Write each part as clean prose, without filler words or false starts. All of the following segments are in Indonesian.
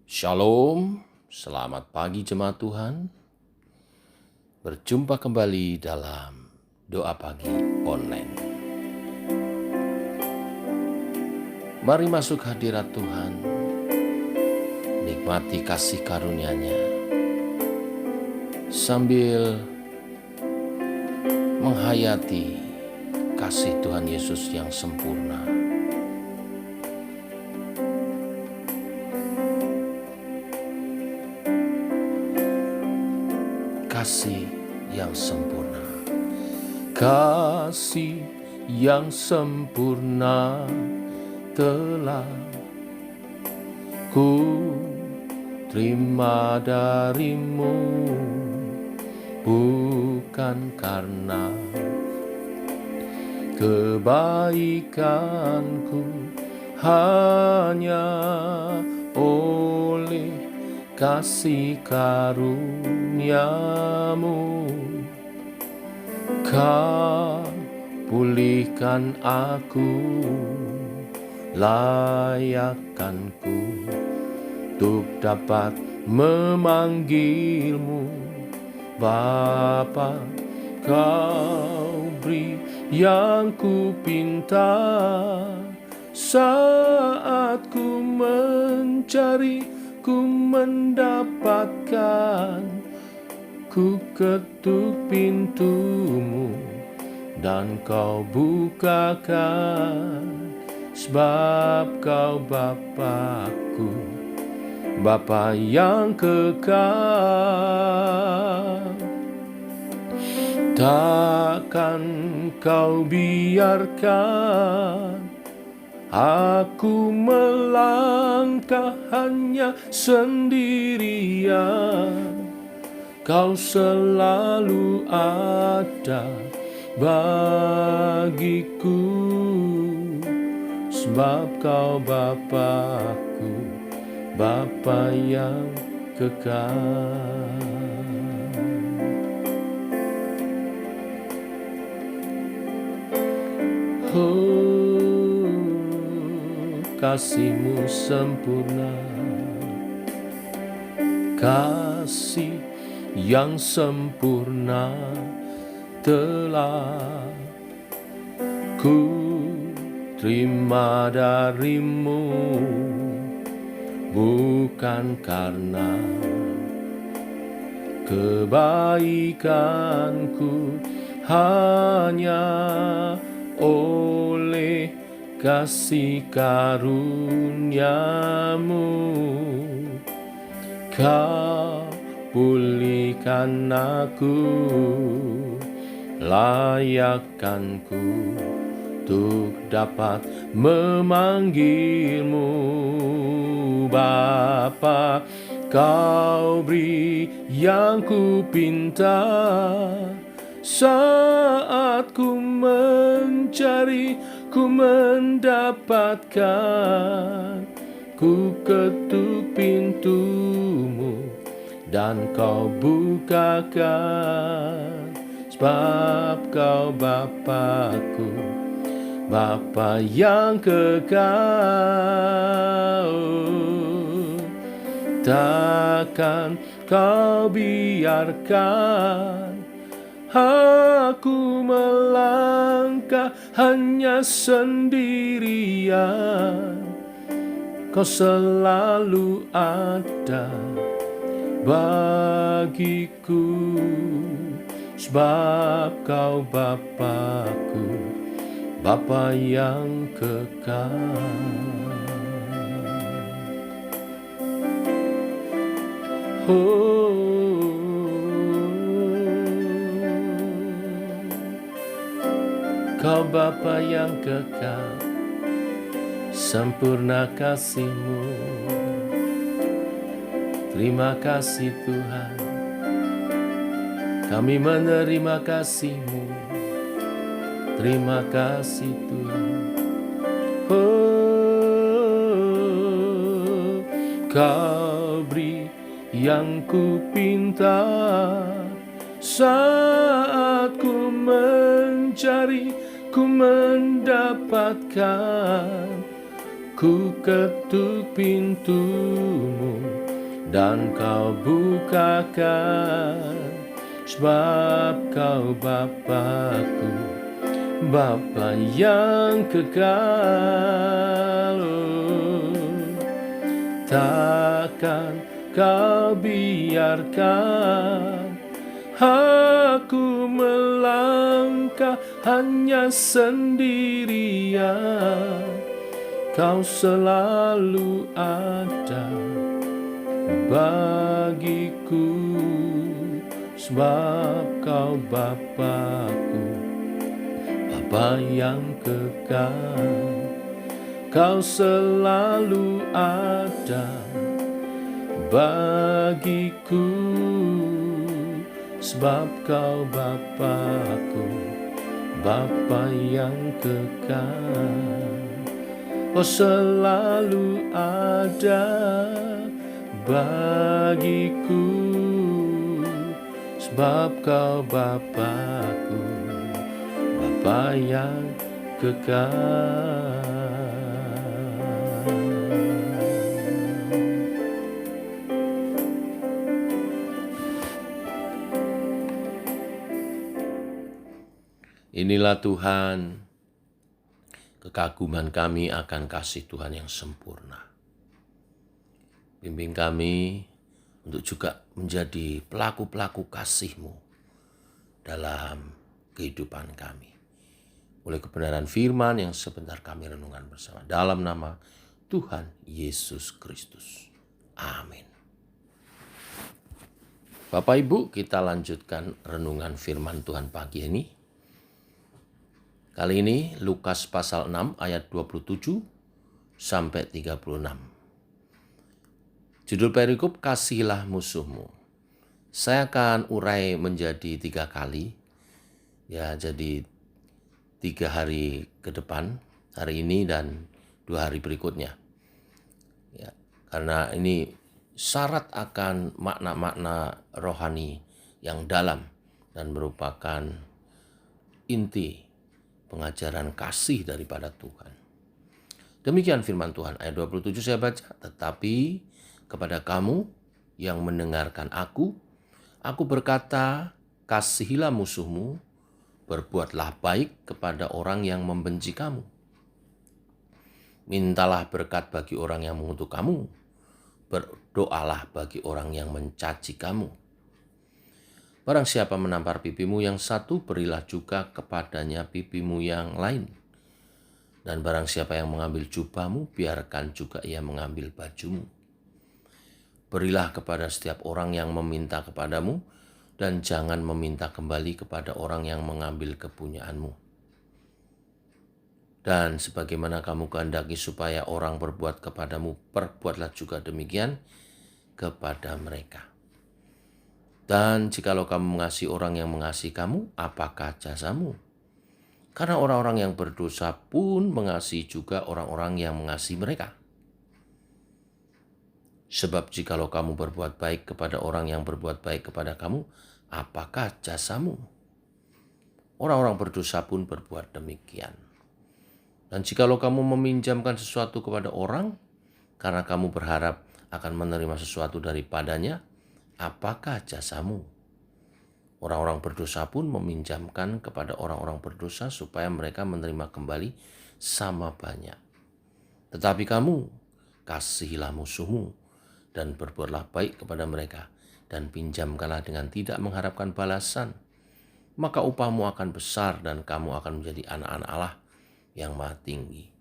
Shalom, selamat pagi jemaat Tuhan. Berjumpa kembali dalam doa pagi online. Mari masuk hadirat Tuhan, nikmati kasih karunia-Nya, sambil menghayati kasih Tuhan Yesus yang sempurna. Kasih yang sempurna, kasih yang sempurna telah ku terima darimu, bukan karena kebaikanku, hanya oleh kasih karunia-Mu. Kau pulihkan aku, layakkanku untuk dapat memanggil-Mu Bapa. Kau beri yang ku pinta saat ku mencari, ku mendapatkan. Ku ketuk pintu-Mu dan Kau bukakan, sebab Kau Bapa-Ku, Bapa yang kekal. Takkan Kau biarkan aku melangkah hanya sendirian. Kau selalu ada bagiku, sebab Kau Bapa-Ku, Bapa yang kekal. Oh, kasih-Mu sempurna, kasih yang sempurna telah ku terima darimu, bukan karena kebaikanku, hanya oleh kasih karunia-Mu. Kau pulihkan aku, layakkanku untuk dapat memanggil-Mu Bapa. Kau beri yang ku pinta saat ku mencari, ku mendapatkan. Ku ketuk pintu-Mu dan Kau bukakan, sebab Kau Bapa-Ku, Bapa yang kekal. Takkan Kau biarkan aku melangkah hanya sendirian. Kau selalu ada bagiku, sebab Kau Bapa-Ku, Bapa yang kekal. Oh, Kau Bapa yang kekal, sempurna kasih-Mu. Terima kasih Tuhan, kami menerima kasih-Mu. Terima kasih Tuhan. Oh, Kau beri yang ku pinta saat ku mencari, ku mendapatkan. Ku ketuk pintu-Mu dan kau bukakan, sebab kau Bapa-Ku, Bapa yang kekal. Takkan kau biarkan aku melangkah hanya sendirian. Kau selalu ada bagiku, sebab kau Bapa-Ku, Bapa yang kekal. Kau selalu ada bagiku, sebab kau Bapa-Ku, Bapa yang kekal. Kau selalu ada bagiku, sebab kau Bapa-Ku, Bapa yang kekal. Inilah Tuhan, kekaguman kami akan kasih Tuhan yang sempurna. Bimbing kami untuk juga menjadi pelaku-pelaku kasih-Mu dalam kehidupan kami. Oleh kebenaran firman yang sebentar kami renungkan bersama. Dalam nama Tuhan Yesus Kristus. Amin. Bapak Ibu, kita lanjutkan renungan firman Tuhan pagi ini. Kali ini Lukas pasal 6 ayat 27 sampai 36. Judul perikop, kasihilah musuhmu. Saya akan urai menjadi 3 kali. Ya, jadi 3 hari ke depan, hari ini dan 2 hari berikutnya. Ya, karena ini syarat akan makna-makna rohani yang dalam dan merupakan inti pengajaran kasih daripada Tuhan. Demikian firman Tuhan. Ayat 27 saya baca. Tetapi kepada kamu yang mendengarkan aku berkata, kasihilah musuhmu, berbuatlah baik kepada orang yang membenci kamu. Mintalah berkat bagi orang yang mengutuk kamu, berdoalah bagi orang yang mencaci kamu. Barang siapa menampar pipimu yang satu, berilah juga kepadanya pipimu yang lain. Dan barang siapa yang mengambil jubahmu, biarkan juga ia mengambil bajumu. Berilah kepada setiap orang yang meminta kepadamu, dan jangan meminta kembali kepada orang yang mengambil kepunyaanmu. Dan sebagaimana kamu kehendaki supaya orang berbuat kepadamu, perbuatlah juga demikian kepada mereka. Dan jikalau kamu mengasihi orang yang mengasihi kamu, apakah jasamu? Karena orang-orang yang berdosa pun mengasihi juga orang-orang yang mengasihi mereka. Sebab jikalau kamu berbuat baik kepada orang yang berbuat baik kepada kamu, apakah jasamu? Orang-orang berdosa pun berbuat demikian. Dan jikalau kamu meminjamkan sesuatu kepada orang, karena kamu berharap akan menerima sesuatu daripadanya, apakah jasamu? Orang-orang berdosa pun meminjamkan kepada orang-orang berdosa supaya mereka menerima kembali sama banyak. Tetapi kamu, kasihilah musuhmu dan berbuatlah baik kepada mereka, dan pinjamkanlah dengan tidak mengharapkan balasan. Maka upahmu akan besar dan kamu akan menjadi anak-anak Allah yang Maha Tinggi.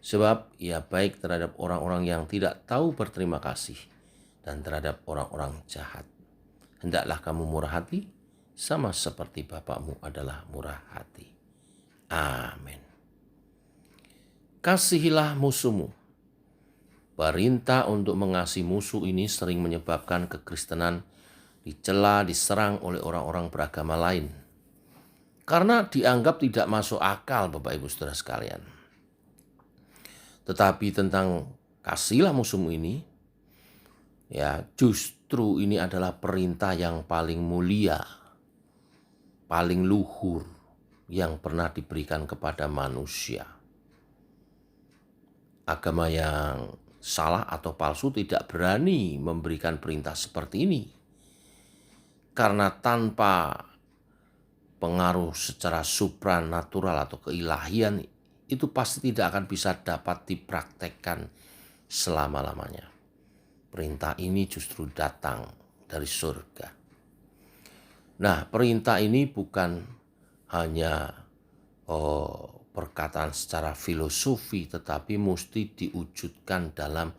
Sebab ia baik terhadap orang-orang yang tidak tahu berterima kasih dan terhadap orang-orang jahat. Hendaklah kamu murah hati, sama seperti Bapakmu adalah murah hati. Amin. Kasihilah musuhmu. Perintah untuk mengasihi musuh ini sering menyebabkan kekristenan dicela, diserang oleh orang-orang beragama lain. Karena dianggap tidak masuk akal, Bapak Ibu Saudara sekalian. Tetapi tentang kasihilah musuhmu ini, ya, justru ini adalah perintah yang paling mulia, paling luhur yang pernah diberikan kepada manusia. Agama yang salah atau palsu tidak berani memberikan perintah seperti ini. Karena tanpa pengaruh secara supranatural atau keilahian itu pasti tidak akan bisa dapat dipraktekkan selama-lamanya. Perintah ini justru datang dari surga. Nah, perintah ini bukan hanya perkataan secara filosofi, tetapi mesti diwujudkan dalam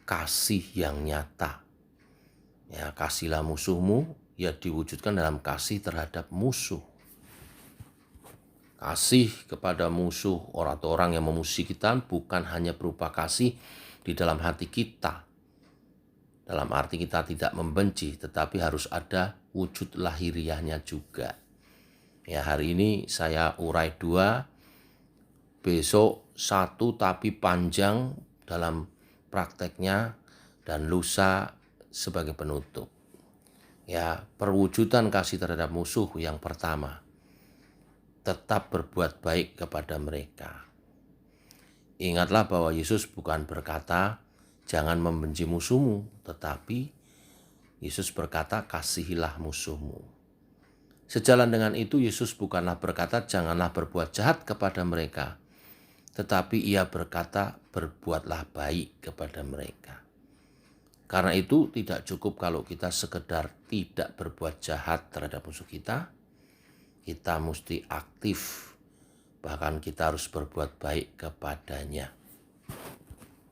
kasih yang nyata. Ya, kasihilah musuhmu, ya diwujudkan dalam kasih terhadap musuh. Kasih kepada musuh atau orang yang memusuhi kita bukan hanya berupa kasih di dalam hati kita. Dalam arti kita tidak membenci, tetapi harus ada wujud lahiriahnya juga. Ya, hari ini saya urai 2, besok 1 tapi panjang dalam prakteknya, dan lusa sebagai penutup. Ya, perwujudan kasih terhadap musuh yang pertama, tetap berbuat baik kepada mereka. Ingatlah bahwa Yesus bukan berkata, jangan membenci musuhmu, tetapi Yesus berkata, kasihilah musuhmu. Sejalan dengan itu, Yesus bukanlah berkata, janganlah berbuat jahat kepada mereka, tetapi ia berkata, berbuatlah baik kepada mereka. Karena itu tidak cukup kalau kita sekedar tidak berbuat jahat terhadap musuh kita. Kita mesti aktif, bahkan kita harus berbuat baik kepadanya.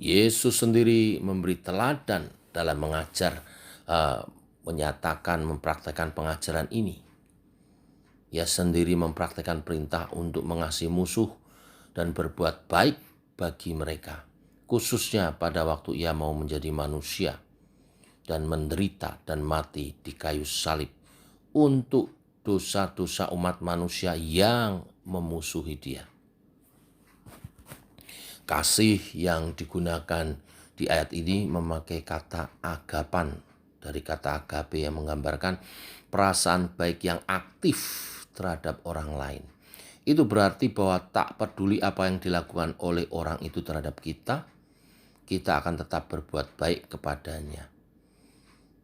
Yesus sendiri memberi teladan dalam mengajar, menyatakan, mempraktekkan pengajaran ini. Ia sendiri mempraktekkan perintah untuk mengasihi musuh dan berbuat baik bagi mereka, khususnya pada waktu ia mau menjadi manusia dan menderita dan mati di kayu salib untuk dosa-dosa umat manusia yang memusuhi dia. Kasih yang digunakan di ayat ini memakai kata agapan, dari kata agape yang menggambarkan perasaan baik yang aktif terhadap orang lain. Itu berarti bahwa tak peduli apa yang dilakukan oleh orang itu terhadap kita, kita akan tetap berbuat baik kepadanya.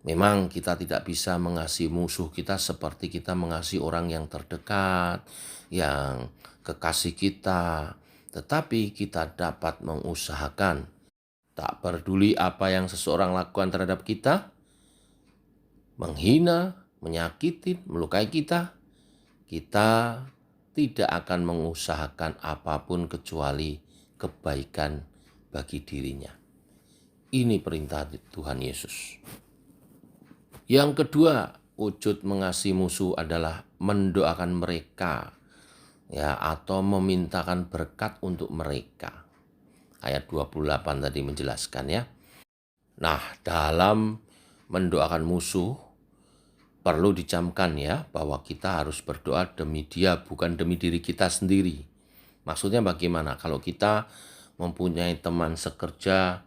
Memang kita tidak bisa mengasihi musuh kita seperti kita mengasihi orang yang terdekat, yang kekasih kita. Tetapi kita dapat mengusahakan, tak peduli apa yang seseorang lakukan terhadap kita, menghina, menyakiti, melukai kita, kita tidak akan mengusahakan apapun kecuali kebaikan bagi dirinya. Ini perintah Tuhan Yesus. Yang kedua, wujud mengasihi musuh adalah mendoakan mereka, ya, atau memintakan berkat untuk mereka. Ayat 28 tadi menjelaskan, ya. Nah, dalam mendoakan musuh perlu dicamkan, ya, bahwa kita harus berdoa demi dia, bukan demi diri kita sendiri. Maksudnya bagaimana? Kalau kita mempunyai teman sekerja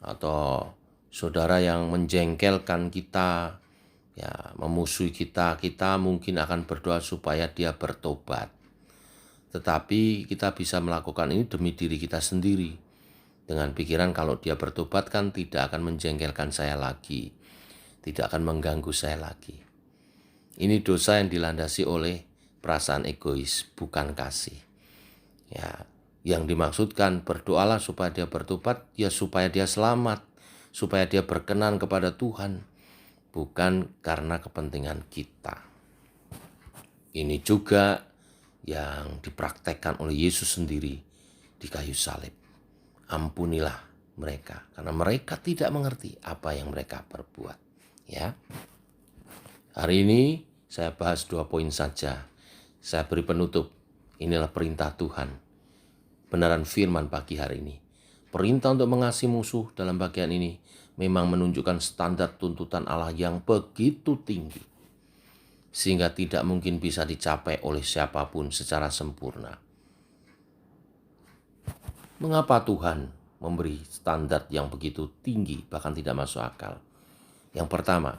atau saudara yang menjengkelkan kita, ya, memusuhi kita, kita mungkin akan berdoa supaya dia bertobat. Tetapi kita bisa melakukan ini demi diri kita sendiri, dengan pikiran kalau dia bertobat kan tidak akan menjengkelkan saya lagi, tidak akan mengganggu saya lagi. Ini dosa yang dilandasi oleh perasaan egois, bukan kasih. Ya, yang dimaksudkan berdoalah supaya dia bertobat, ya supaya dia selamat, supaya dia berkenan kepada Tuhan, bukan karena kepentingan kita. Ini juga yang dipraktekkan oleh Yesus sendiri di kayu salib. Ampunilah mereka, karena mereka tidak mengerti apa yang mereka perbuat. Ya, hari ini saya bahas 2 poin saja. Saya beri penutup. Inilah perintah Tuhan. Benaran firman pagi hari ini. Perintah untuk mengasihi musuh dalam bagian ini memang menunjukkan standar tuntutan Allah yang begitu tinggi, sehingga tidak mungkin bisa dicapai oleh siapapun secara sempurna. Mengapa Tuhan memberi standar yang begitu tinggi, bahkan tidak masuk akal? Yang pertama,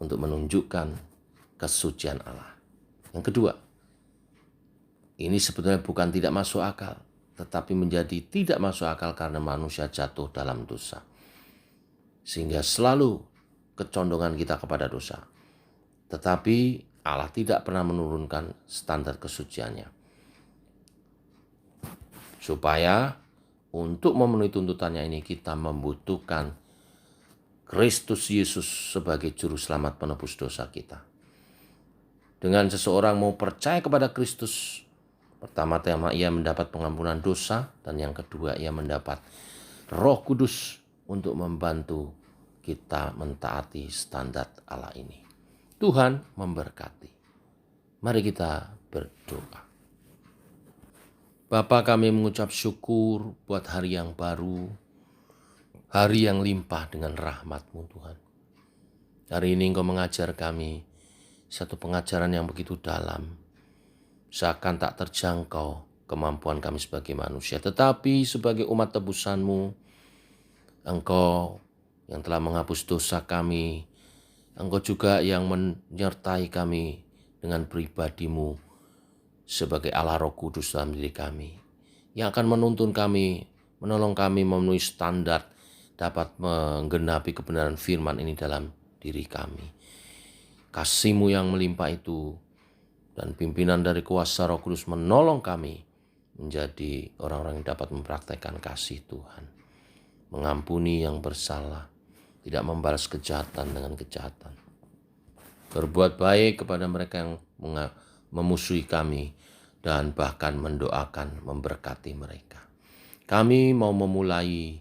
untuk menunjukkan kesucian Allah. Yang kedua, ini sebetulnya bukan tidak masuk akal, tetapi menjadi tidak masuk akal karena manusia jatuh dalam dosa. Sehingga selalu kecondongan kita kepada dosa. Tetapi Allah tidak pernah menurunkan standar kesuciannya. Supaya untuk memenuhi tuntutannya ini kita membutuhkan Kristus Yesus sebagai juru selamat penebus dosa kita. Dengan seseorang mau percaya kepada Kristus, pertama-tama ia mendapat pengampunan dosa, dan yang kedua ia mendapat Roh Kudus untuk membantu kita mentaati standar Allah ini. Tuhan memberkati. Mari kita berdoa. Bapa, kami mengucap syukur buat hari yang baru, hari yang limpah dengan rahmat-Mu Tuhan. Hari ini Engkau mengajar kami satu pengajaran yang begitu dalam, seakan tak terjangkau kemampuan kami sebagai manusia. Tetapi sebagai umat tebusan-Mu, Engkau yang telah menghapus dosa kami, Engkau juga yang menyertai kami dengan pribadi-Mu sebagai Allah Roh Kudus dalam diri kami, yang akan menuntun kami, menolong kami memenuhi standar, dapat menggenapi kebenaran firman ini dalam diri kami. Kasih-Mu yang melimpah itu dan pimpinan dari kuasa Roh Kudus menolong kami menjadi orang-orang yang dapat mempraktekkan kasih Tuhan, mengampuni yang bersalah, tidak membalas kejahatan dengan kejahatan, berbuat baik kepada mereka yang memusuhi kami, dan bahkan mendoakan, memberkati mereka. Kami mau memulai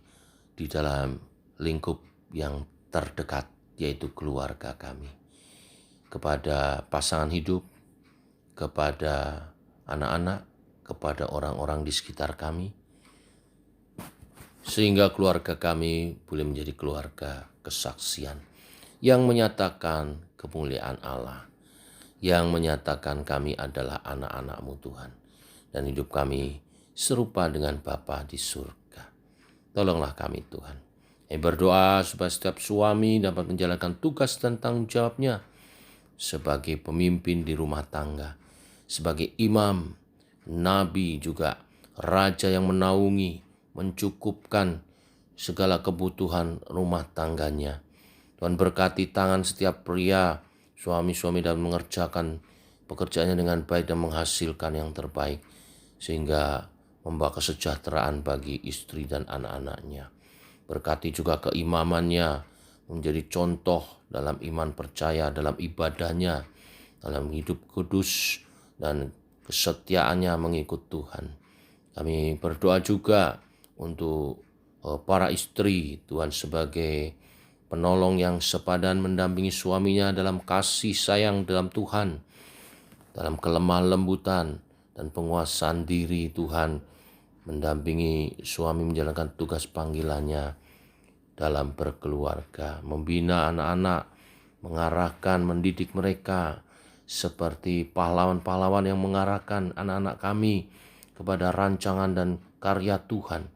di dalam lingkup yang terdekat, yaitu keluarga kami, kepada pasangan hidup, kepada anak-anak, kepada orang-orang di sekitar kami, sehingga keluarga kami boleh menjadi keluarga kesaksian yang menyatakan kemuliaan Allah, yang menyatakan kami adalah anak-anak-Mu Tuhan, dan hidup kami serupa dengan Bapa di surga. Tolonglah kami Tuhan. Berdoa supaya setiap suami dapat menjalankan tugas dan tanggung jawabnya sebagai pemimpin di rumah tangga, sebagai imam, nabi, juga raja yang menaungi, mencukupkan segala kebutuhan rumah tangganya. Tuhan berkati tangan setiap pria, suami-suami, dan mengerjakan pekerjaannya dengan baik dan menghasilkan yang terbaik, sehingga membawa kesejahteraan bagi istri dan anak-anaknya. Berkati juga keimamannya, menjadi contoh dalam iman percaya, dalam ibadahnya, dalam hidup kudus, dan kesetiaannya mengikut Tuhan. Kami berdoa juga untuk para istri, Tuhan, sebagai penolong yang sepadan mendampingi suaminya dalam kasih sayang dalam Tuhan, dalam kelemah lembutan dan penguasaan diri, Tuhan, mendampingi suami menjalankan tugas panggilannya dalam berkeluarga, membina anak-anak, mengarahkan, mendidik mereka seperti pahlawan-pahlawan yang mengarahkan anak-anak kami kepada rancangan dan karya Tuhan,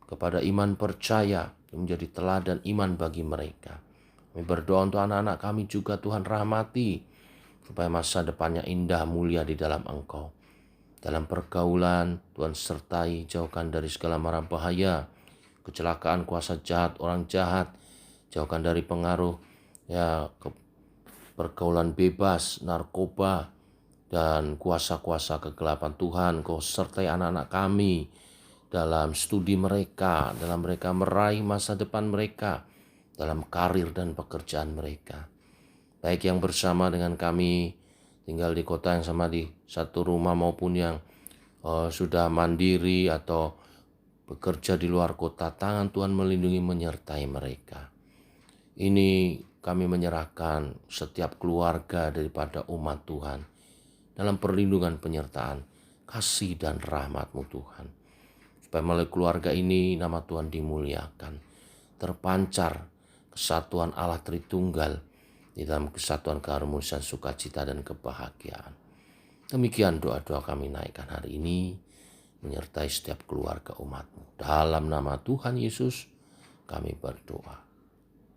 kepada iman percaya yang menjadi teladan iman bagi mereka. Kami berdoa untuk anak-anak kami juga, Tuhan rahmati, supaya masa depannya indah, mulia di dalam Engkau. Dalam pergaulan, Tuhan sertai, jauhkan dari segala mara bahaya, kecelakaan, kuasa jahat, orang jahat, jauhkan dari pengaruh pergaulan bebas, narkoba, dan kuasa-kuasa kegelapan. Tuhan, Kau sertai anak-anak kami dalam studi mereka, dalam mereka meraih masa depan mereka, dalam karir dan pekerjaan mereka. Baik yang bersama dengan kami, tinggal di kota yang sama, di satu rumah, maupun yang sudah mandiri atau bekerja di luar kota, tangan Tuhan melindungi, menyertai mereka. Ini kami menyerahkan setiap keluarga daripada umat Tuhan dalam perlindungan, penyertaan, kasih dan rahmat-Mu Tuhan. Supaya melalui keluarga ini nama Tuhan dimuliakan, terpancar kesatuan Allah Tritunggal di dalam kesatuan, keharmonisan, sukacita, dan kebahagiaan. Demikian doa-doa kami naikkan hari ini, menyertai setiap keluarga umat-Mu. Dalam nama Tuhan Yesus kami berdoa.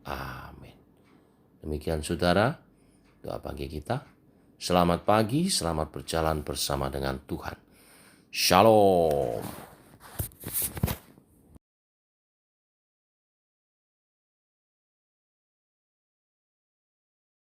Amin. Demikian saudara, doa pagi kita. Selamat pagi, selamat berjalan bersama dengan Tuhan. Shalom.